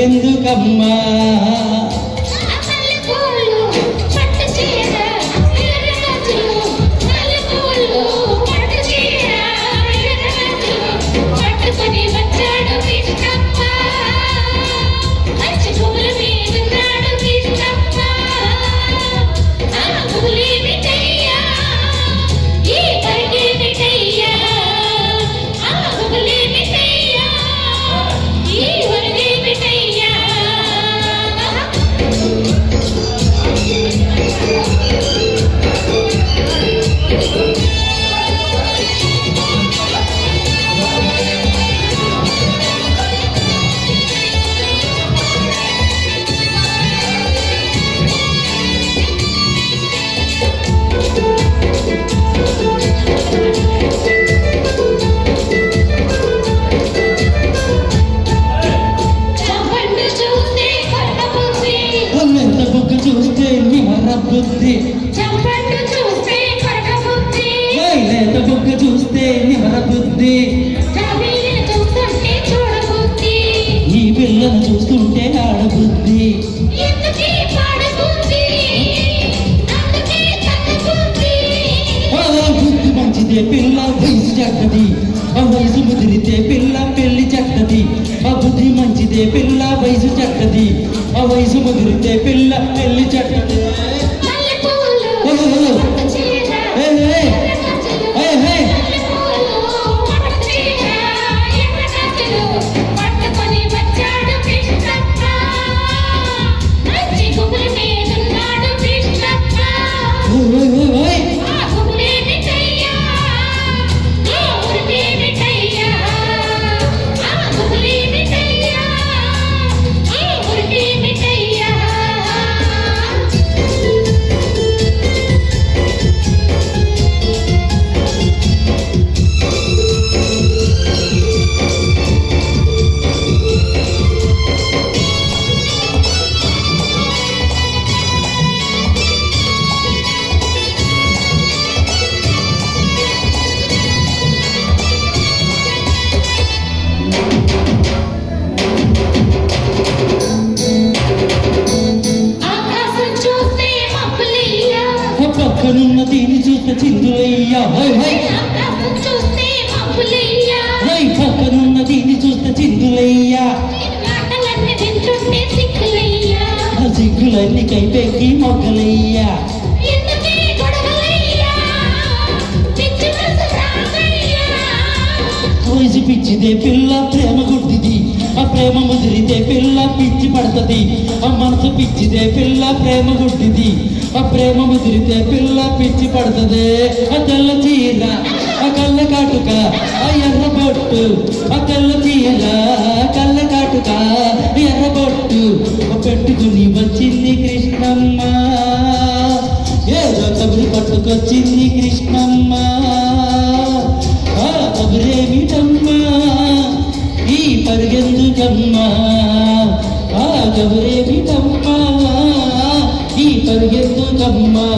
పరుగెందుకమ్మా చూస్తే నిమర బుద్ధి చంపండు చూస్తే కొరక బుద్ధి లేత బుగ్గ చూస్తే నిమర బుద్ధి జాబీలిని చూస్తుంటే చూడ బుద్ధి ఈ పిల్లను చూస్తుంటే ఆడ బుద్ధి ఎందుకీ పాడ బుద్ధి అందుకే తన బుద్ధి బుద్ధి మంచిదే పిల్ల వయసు చెడ్డది ఆ వయసు ముదిరితే పిల్ల పెళ్లి చెడ్డది ఆ బుద్ధి మంచిదే పిల్ల వయసు చెడ్డది ఆ వయసు ముదిరితే పిల్ల పెళ్లి చెడ్డది పక్కనున్న దీన్ని చూస్తే చిందులయ్యా పక్కనున్న దీన్ని చూస్తే చిందులయ్యా సిగ్గులన్నీ కైపెక్కి మొగ్గలయ్యా వయసు పిచ్చిదే పిల్ల ప్రేమ గుడ్డిది ఆ ప్రేమ ముదిరితే పిల్ల పిచ్చి పడుతుంది ఆ మనసు పిచ్చిదే పిల్ల ప్రేమ గుడ్డిది ఆ ప్రేమ ముదిరితే పిల్ల పిచ్చి పడుతుంది ఆ తెల్ల చీర ఆ కళ్ళ కాటుక ఆ ఎర్ర బొట్టు ఆ తెల్ల చీర కళ్ళ కాటుక ఎర్ర బొట్టు పెట్టుకుని వచ్చింది కృష్ణమ్మ ఏదో కబురు పట్టుకొచ్చింది కృష్ణమ్మ కబురేమిటమ్మా ఈ పరుగెందుకమ్మా కబురేమిటమ్మా ఈ పరుగెందుకమ్మా